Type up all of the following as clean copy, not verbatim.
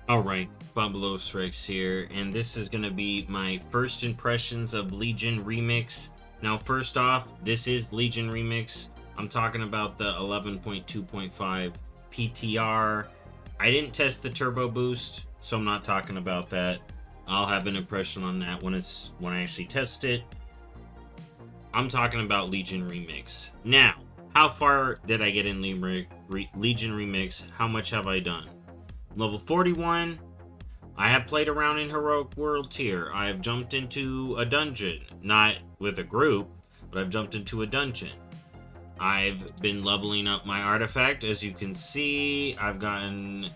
Alright, BobalosRex here, and this is going to be my first impressions of Legion Remix. Now, first off, this is Legion Remix. I'm talking about the 11.2.5 PTR. I didn't test the turbo boost, so I'm not talking about that. I'll have an impression on that when I actually test it. I'm talking about Legion Remix. Now, how far did I get in Legion Remix? How much have I done? Level 41. I have played around in Heroic World Tier. I have jumped into a dungeon. Not with a group, but I've jumped into a dungeon. I've been leveling up my artifact. As you can see, I've gotten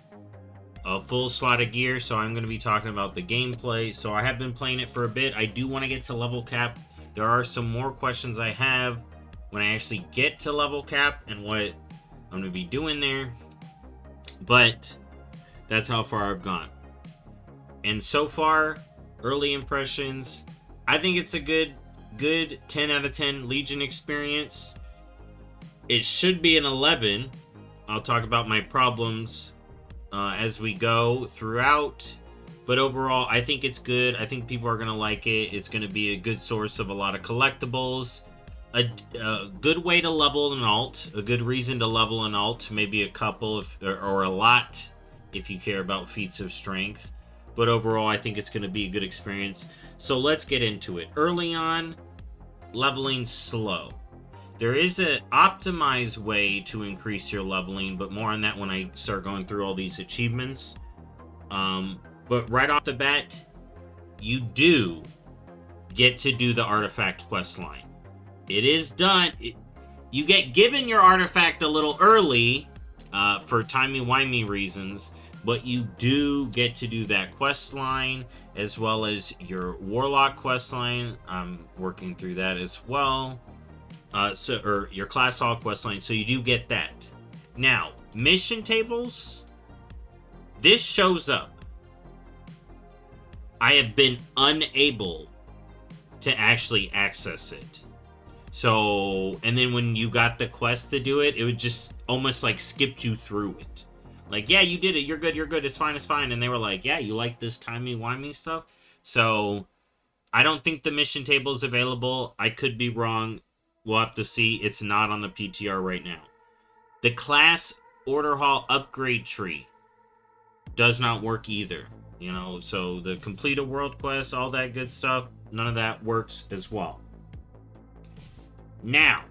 a full slot of gear, so I'm going to be talking about the gameplay. So I have been playing it for a bit. I do want to get to level cap. There are some more questions I have when I actually get to level cap and what I'm going to be doing there. But that's how far I've gone. And so far, early impressions, I think it's a good 10 out of 10 Legion experience. It should be an 11. I'll talk about my problems as we go throughout. But overall, I think it's good. I think people are going to like it. It's going to be a good source of a lot of collectibles. A good way to level an alt. A good reason to level an alt. Maybe a couple or a lot if you care about feats of strength. But overall, I think it's going to be a good experience. So let's get into it. Early on, leveling slow. There is an optimized way to increase your leveling, but more on that when I start going through all these achievements. But right off the bat, you do get to do the artifact quest line. It is done. You get given your artifact a little early for timey-wimey reasons, but you do get to do that quest line as well as your warlock quest line. I'm working through that as well. Or your class hall quest line. So you do get that. Now, mission tables. This shows up. I have been unable to actually access it. So, and then when you got the quest to do it, it would just almost like skipped you through it. Like, yeah, you did it. You're good. It's fine. And they were like, yeah, you like this timey-wimey stuff? So, I don't think the mission table is available. I could be wrong. We'll have to see. It's not on the PTR right now. The class order hall upgrade tree does not work either. You know, so the complete a world quest, all that good stuff, none of that works as well. Now,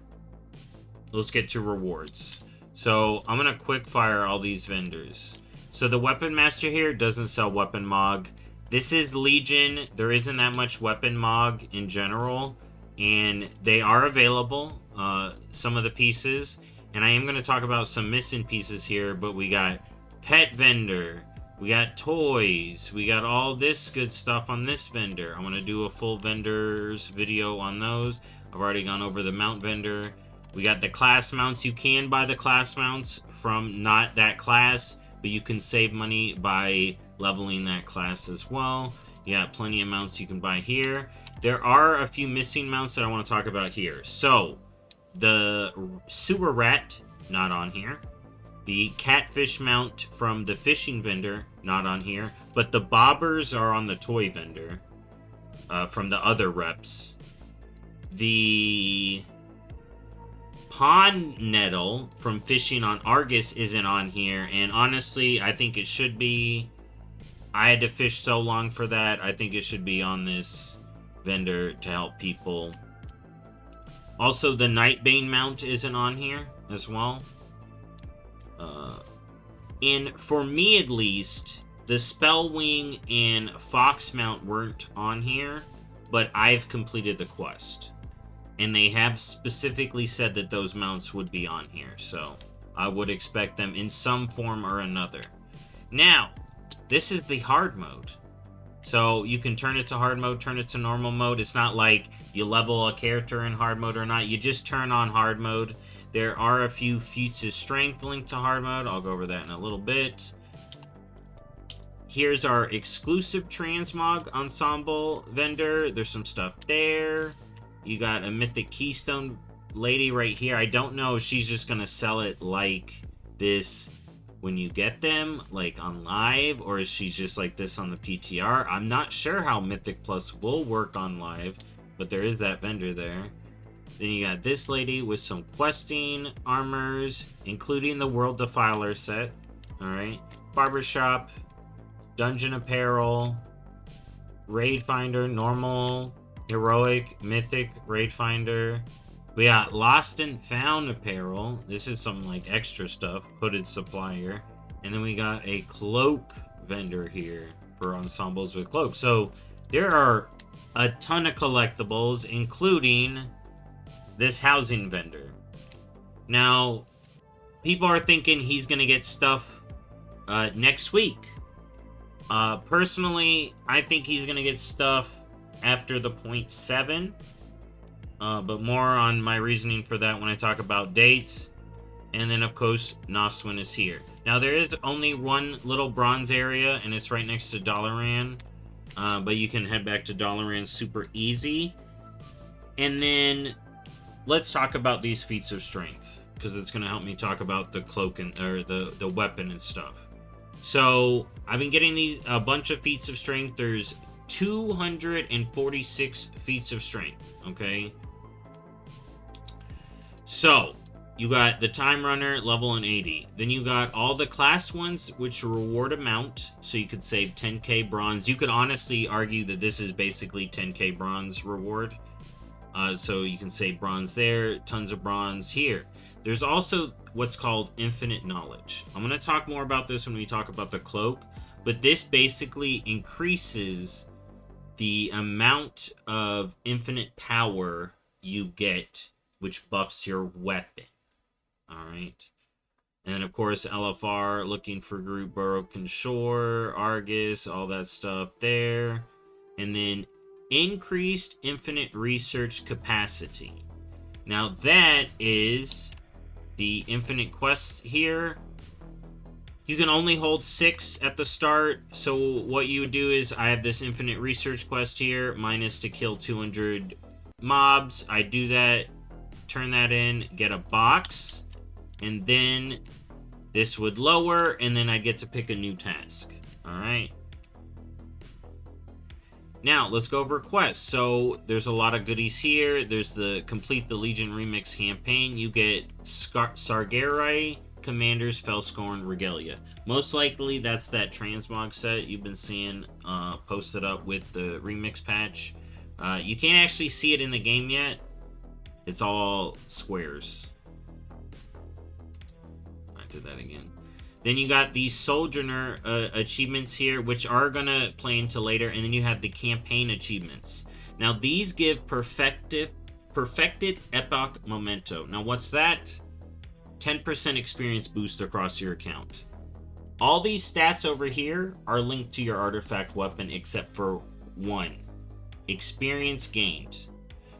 let's get to rewards. So, I'm going to quick fire all these vendors. So, the Weapon Master here doesn't sell Weapon Mog. This is Legion. There isn't that much Weapon Mog in general. And they are available, some of the pieces. And I am going to talk about some missing pieces here. But we got Pet Vendor. We got toys. We got all this good stuff on this vendor. I'm going to do a full vendors video on those. I've already gone over the mount vendor. We got the class mounts. You can buy the class mounts from not that class, but you can save money by leveling that class as well. You got plenty of mounts you can buy here. There are a few missing mounts that I want to talk about here. So, the sewer rat, not on here. The catfish mount from the fishing vendor, not on here. But the bobbers are on the toy vendor from the other reps. The pond nettle from fishing on Argus isn't on here. And honestly, I think it should be. I had to fish so long for that. I think it should be on this vendor to help people. Also, the Nightbane mount isn't on here as well. And for me at least, the Spellwing and Fox mount weren't on here, but I've completed the quest. And they have specifically said that those mounts would be on here, so I would expect them in some form or another. Now, this is the hard mode. So you can turn it to hard mode, turn it to normal mode. It's not like you level a character in hard mode or not. You just turn on hard mode. There are a few feats of strength linked to hard mode. I'll go over that in a little bit. Here's our exclusive transmog ensemble vendor. There's some stuff there. You got a mythic keystone lady right here. I don't know if she's just going to sell it like this when you get them, like on live, or is she just like this on the PTR? I'm not sure how Mythic Plus will work on live, but there is that vendor there. Then you got this lady with some questing armors, including the World Defiler set. Alright. Barbershop, Dungeon Apparel, Raid Finder, Normal, Heroic, Mythic, Raid Finder. We got Lost and Found Apparel. This is some like extra stuff. Hooded Supplier. And then we got a cloak vendor here for ensembles with cloaks. So there are a ton of collectibles, including this housing vendor. Now, people are thinking he's going to get stuff next week. Personally, I think he's going to get stuff after the 0.7. But more on my reasoning for that when I talk about dates. And then, of course, Nostwin is here. Now, there is only one little bronze area, and it's right next to Dalaran. But you can head back to Dalaran super easy. And then, let's talk about these feats of strength, because it's going to help me talk about the cloak and or the weapon and stuff. So, I've been getting a bunch of feats of strength. There's 246 feats of strength, okay? So, you got the Time Runner, level and 80. Then you got all the class ones, which reward amount, so you could save 10k bronze. You could honestly argue that this is basically 10k bronze reward. So you can save bronze there, tons of bronze here. There's also what's called infinite knowledge. I'm going to talk more about this when we talk about the cloak, but this basically increases the amount of infinite power you get, which buffs your weapon. Alright. And then, of course, LFR, looking for group, Broken Shore, Argus, all that stuff there. And then increased infinite research capacity. Now, that is the infinite quests here. You can only hold 6 at the start. So what you would do is, I have this infinite research quest here. Mine is to kill 200 mobs. I do that, turn that in, get a box. And then this would lower, and then I get to pick a new task. Alright. Now, let's go over quests. So, there's a lot of goodies here. There's the Complete the Legion Remix campaign. You get Sargerai, Commanders, Felscorn, Regalia. Most likely, that's that transmog set you've been seeing posted up with the remix patch. You can't actually see it in the game yet. It's all squares. I did that again. Then you got the Sojourner achievements here, which are going to play into later. And then you have the campaign achievements. Now, these give perfected Epoch Memento. Now, what's that? 10% experience boost across your account. All these stats over here are linked to your artifact weapon, except for one. Experience gained.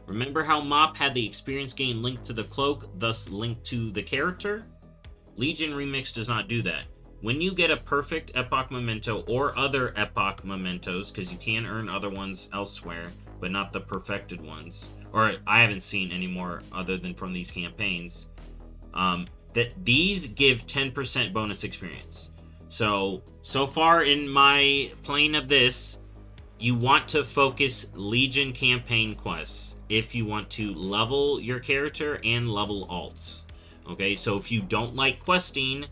Remember how Mop had the experience gain linked to the cloak, thus linked to the character? Legion Remix does not do that. When you get a perfect Epoch Memento or other Epoch Mementos, because you can earn other ones elsewhere, but not the perfected ones, or I haven't seen any more other than from these campaigns, that these give 10% bonus experience. So far in my playing of this, you want to focus Legion campaign quests if you want to level your character and level alts. Okay, so if you don't like questing,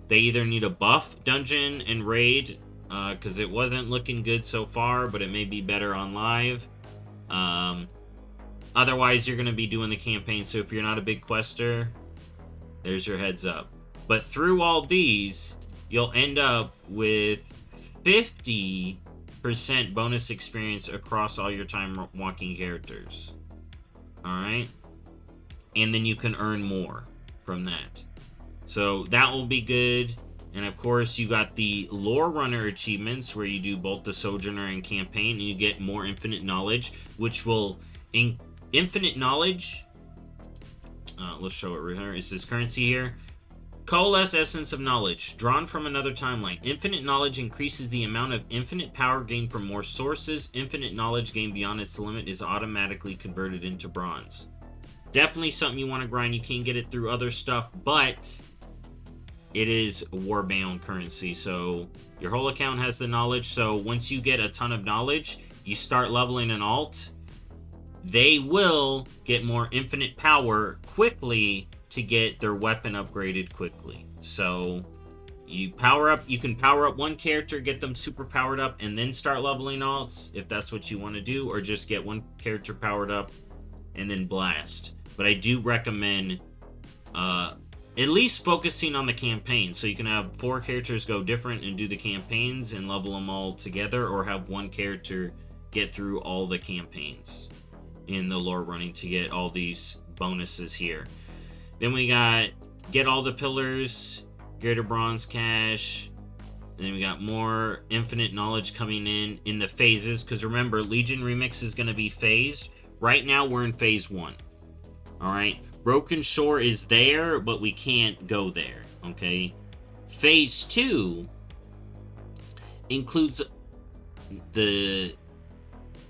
they either need a buff dungeon and raid, because it wasn't looking good so far, but it may be better on live. Otherwise, you're going to be doing the campaign, so if you're not a big quester, there's your heads up. But through all these, you'll end up with 50% bonus experience across all your time walking characters. Alright? And then you can earn more from that. So that will be good. And of course, you got the Lore Runner achievements, where you do both the Sojourner and campaign, and you get more infinite knowledge, which will... Infinite knowledge... let's show it right here. It's this currency here. Coalesce Essence of Knowledge, drawn from another timeline. Infinite knowledge increases the amount of infinite power gained from more sources. Infinite knowledge gained beyond its limit is automatically converted into bronze. Definitely something you want to grind. You can get it through other stuff, but it is war-bound currency. So your whole account has the knowledge. So once you get a ton of knowledge, you start leveling an alt, they will get more infinite power quickly to get their weapon upgraded quickly. So you can power up one character, get them super powered up, and then start leveling alts if that's what you want to do, or just get one character powered up and then blast. But I do recommend at least focusing on the campaign, so you can have 4 characters go different and do the campaigns and level them all together, or have one character get through all the campaigns in the lore running to get all these bonuses here. Then we got get all the pillars, greater bronze cash, and then we got more infinite knowledge coming in the phases, because remember, Legion Remix is going to be phased. Right now we're in phase 1. Alright, Broken Shore is there, but we can't go there, okay? Phase 2 includes the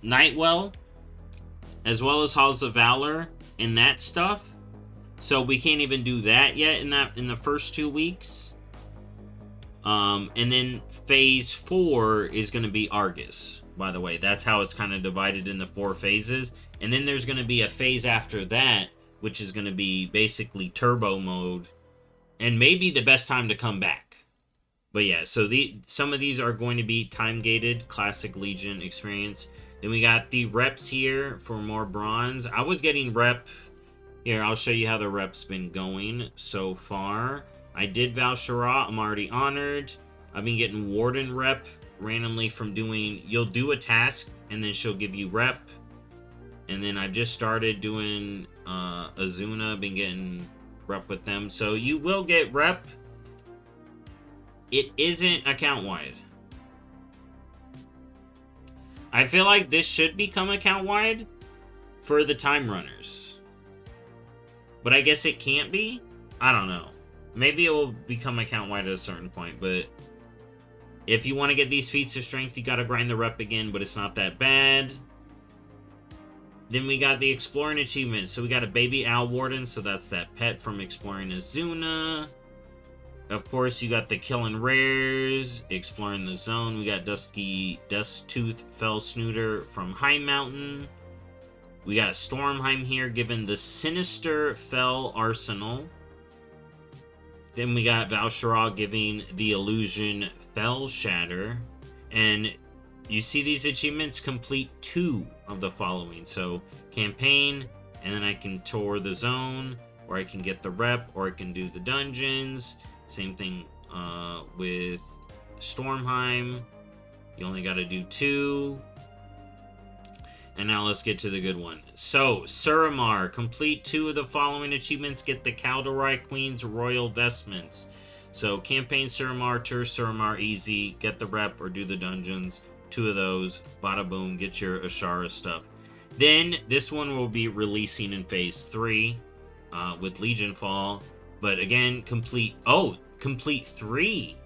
Nightwell, as well as Halls of Valor, and that stuff. So we can't even do that yet in the first 2 weeks. And then phase 4 is going to be Argus, by the way. That's how it's kind of divided into 4 phases. And then there's going to be a phase after that, which is going to be basically turbo mode, and maybe the best time to come back. But yeah, so some of these are going to be time-gated, classic Legion experience. Then we got the reps here for more bronze. I was getting rep. Here, I'll show you how the rep's been going so far. I did Val'sharah. I'm already honored. I've been getting Warden rep randomly from doing... You'll do a task, and then she'll give you rep. And then I've just started doing Azuna. Been getting rep with them. So you will get rep. It isn't account-wide. I feel like this should become account-wide for the time runners. But I guess it can't be? I don't know. Maybe it will become account-wide at a certain point, but if you want to get these feats of strength, you gotta grind the rep again, but it's not that bad. Then we got the exploring achievement. So we got a baby owl warden, so that's that pet from exploring Azuna. Of course, you got the killing rares, exploring the zone. We got Dusktooth Fell Snooter from High Mountain. We got Stormheim here, given the Sinister Fell Arsenal. Then we got Val'sharah giving the Illusion Fell Shatter. And you see these achievements complete 2 of the following. So, campaign, and then I can tour the zone, or I can get the rep, or I can do the dungeons. Same thing with Stormheim. You only got to do 2. And now let's get to the good one. So, Suramar, complete 2 of the following achievements. Get the Kaldorite Queen's Royal Vestments. So, campaign Suramar, tour Suramar, easy. Get the rep or do the dungeons. 2 of those. Bada boom, get your Ashara stuff. Then, this one will be releasing in phase 3 with Legion Fall. But again, complete 3.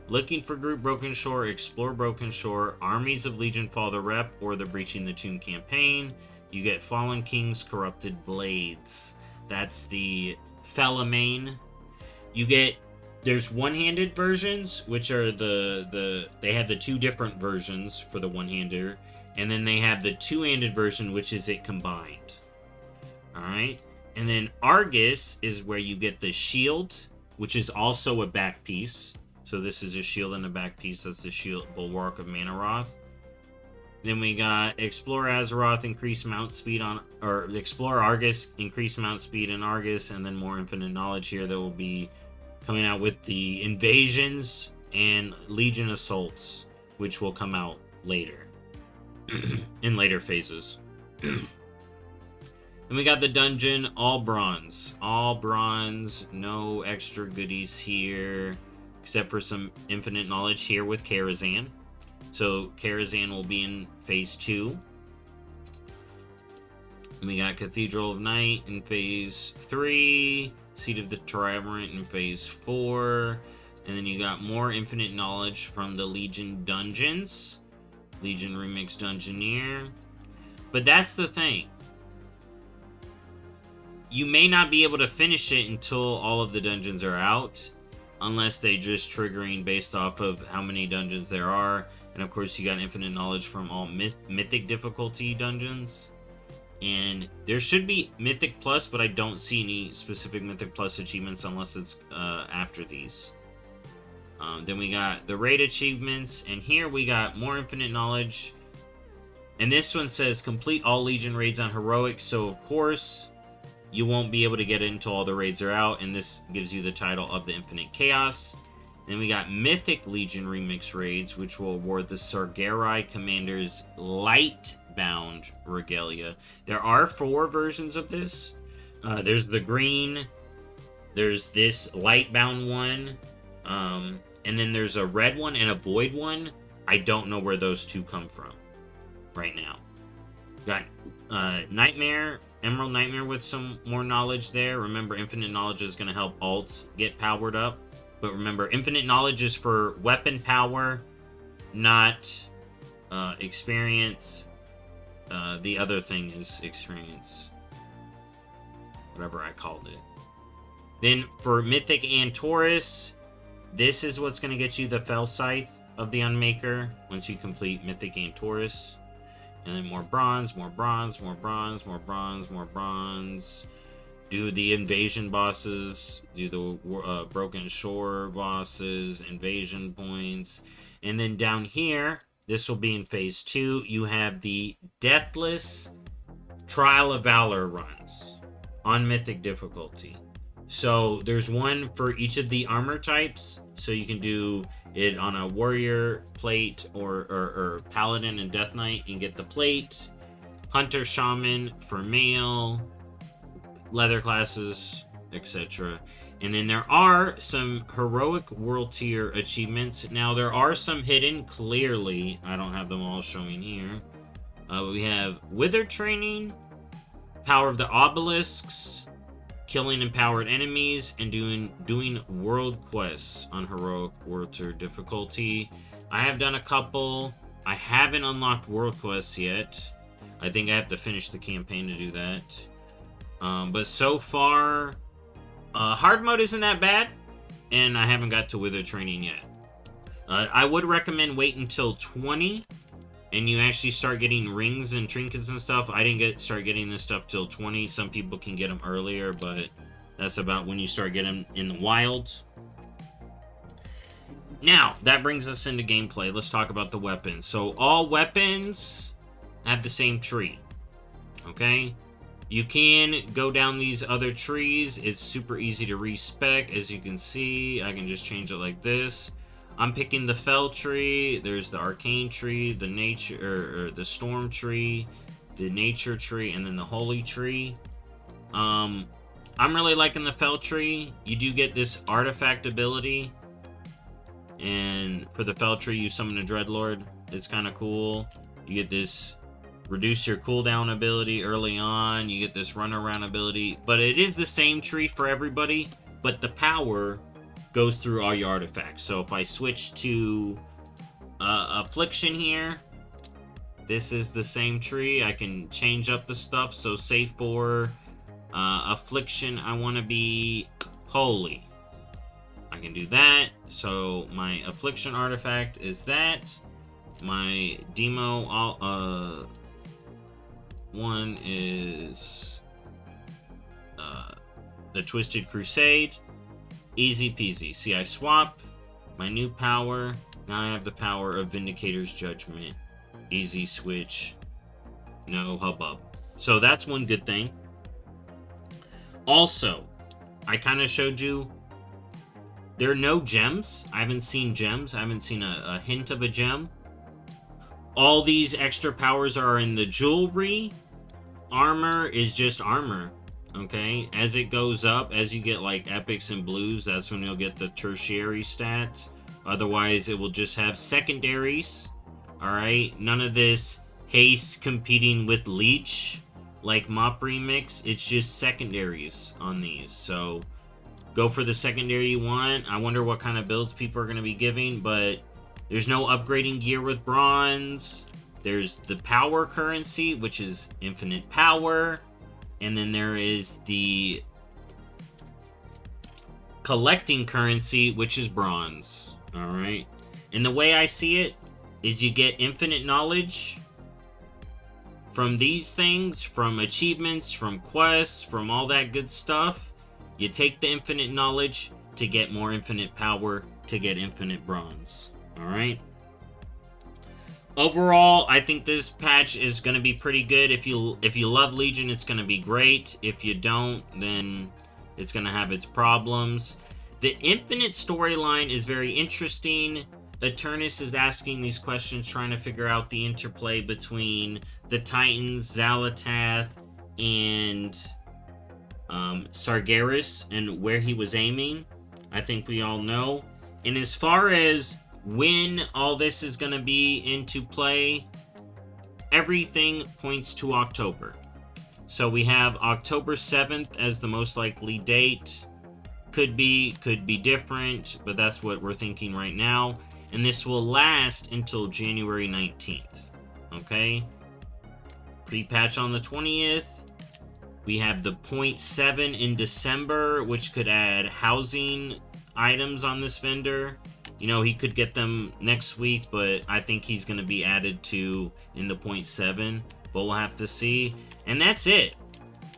Looking for Group Broken Shore, Explore Broken Shore, Armies of Legion Fall the Rep, or the Breaching the Tomb campaign. You get Fallen King's Corrupted Blades. That's the Felamain. You get... There's one-handed versions, which are they have the 2 different versions for the one-hander. And then they have the 2-handed version, which is it combined. Alright? And then Argus is where you get the shield, which is also a back piece. So this is a shield and a back piece. That's the shield bulwark of Manaroth. Then we got Explore Azeroth, increase mount speed on... Or Explore Argus, increase mount speed in Argus. And then more infinite knowledge here that will be coming out with the invasions and Legion assaults, which will come out later. In later phases. And we got the dungeon, all bronze. All bronze, no extra goodies here, except for some infinite knowledge here with Karazhan. So Karazhan will be in phase 2. And we got Cathedral of Night in phase 3. Seat of the Triumvirate in phase 4. And then you got more infinite knowledge from the Legion dungeons. Legion Remix Dungeoneer. But that's the thing. You may not be able to finish it until all of the dungeons are out. unless they just triggering based off of how many dungeons there are. And of course, you got infinite knowledge from all mythic difficulty dungeons. And there should be Mythic Plus, but I don't see any specific Mythic Plus achievements unless it's after these. Then we got the raid achievements, and here we got more infinite knowledge. And this one says complete all Legion raids on Heroic, so of course you won't be able to get it until all the raids are out, and this gives you the title of the Infinite Chaos. Then we got Mythic Legion Remix raids, which will award the Sargerai Commander's Lightbound Regalia. There are 4 versions of this. There's the green, there's this Lightbound one, and then there's a red one and a void one. I don't know where those 2 come from right now. Got Nightmare, Emerald Nightmare with some more knowledge there. Remember, infinite knowledge is going to help alts get powered up. But remember, infinite knowledge is for weapon power, not experience. The other thing is experience. Whatever I called it. Then for Mythic and Taurus, this is what's going to get you the Fell Scythe of the Unmaker once you complete Mythic and Taurus. And then more bronze, more bronze, more bronze, more bronze, more bronze. Do the invasion bosses, do the Broken Shore bosses, invasion points. And then down here, this will be in phase 2, you have the Deathless Trial of Valor runs on Mythic difficulty. So there's one for each of the armor types. So you can do it on a warrior plate or paladin and death knight and get the plate. Hunter shaman for male, leather classes, etc. And then there are some heroic world tier achievements. Now there are some hidden clearly. I don't have them all showing here. We have Wither Training, Power of the Obelisks, killing empowered enemies, and doing world quests on heroic world tier difficulty. I have done a couple. I haven't unlocked world quests yet. I think I have to finish the campaign to do that. But so far, hard mode isn't that bad, and I haven't got to Wither Training yet. I would recommend wait until 20, and you actually start getting rings and trinkets and stuff. I didn't start getting this stuff till 20. Some people can get them earlier, but that's about when you start getting them in the wilds. Now, that brings us into gameplay. Let's talk about the weapons. So, all weapons have the same tree. Okay? You can go down these other trees. It's super easy to respec. As you can see, I can just change it like this. I'm picking the Fell tree. There's the Arcane tree, the Nature, or the Storm tree, the Nature tree, and then the Holy tree. I'm really liking the Fell tree. You do get this artifact ability. And for the Fell tree, you summon a Dreadlord. It's kind of cool. You get this reduce your cooldown ability early on. You get this run around ability. But it is the same tree for everybody. But the power goes through all your artifacts. So if I switch to Affliction here, this is the same tree. I can change up the stuff. So say for Affliction, I want to be Holy. I can do that. So my Affliction artifact is that. My demo one is the Twisted Crusade. Easy peasy. See, I swap my new power. Now I have the power of Vindicator's Judgment. Easy switch. No hubbub. So that's one good thing. Also, I kind of showed you there are no gems. I haven't seen gems. I haven't seen a hint of a gem. All these extra powers are in the jewelry. Armor is just armor. Okay, as it goes up, as you get like epics and blues, that's when you'll get the tertiary stats. Otherwise, it will just have secondaries. Alright, none of this haste competing with leech like Mop Remix. It's just secondaries on these. So go for the secondary you want. I wonder what kind of builds people are going to be giving, but there's no upgrading gear with bronze. There's the power currency, which is infinite power. And then there is the collecting currency, which is bronze. All right. And the way I see it is you get infinite knowledge from these things, from achievements, from quests, from all that good stuff. You take the infinite knowledge to get more infinite power, to get infinite bronze. All right. Overall, I think this patch is going to be pretty good. If you love Legion, it's going to be great. If you don't, then it's going to have its problems. The infinite storyline is very interesting. Eternus is asking these questions, trying to figure out the interplay between the Titans, Xalatath, and Sargeras, and where he was aiming. I think we all know. And as far as when all this is going to be into play, everything points to October. So we have October 7th as the most likely date. Could be different, but that's what we're thinking right now. And this will last until January 19th. Okay? Pre-patch on the 20th. We have the 0.7 in December, which could add housing items on this vendor. You know, he could get them next week, but I think he's going to be added to in the 0.7. But we'll have to see. And that's it.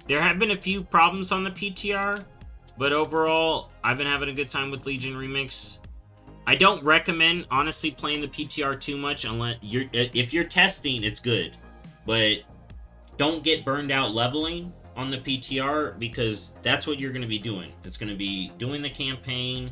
There have been a few problems on the PTR, but overall, I've been having a good time with Legion Remix. I don't recommend, honestly, playing the PTR too much unless if you're testing, it's good. But don't get burned out leveling on the PTR, because that's what you're going to be doing. It's going to be doing the campaign,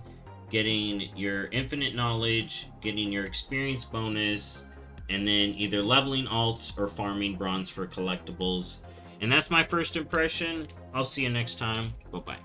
getting your infinite knowledge, getting your experience bonus, and then either leveling alts or farming bronze for collectibles. And that's my first impression. I'll see you next time. Bye-bye.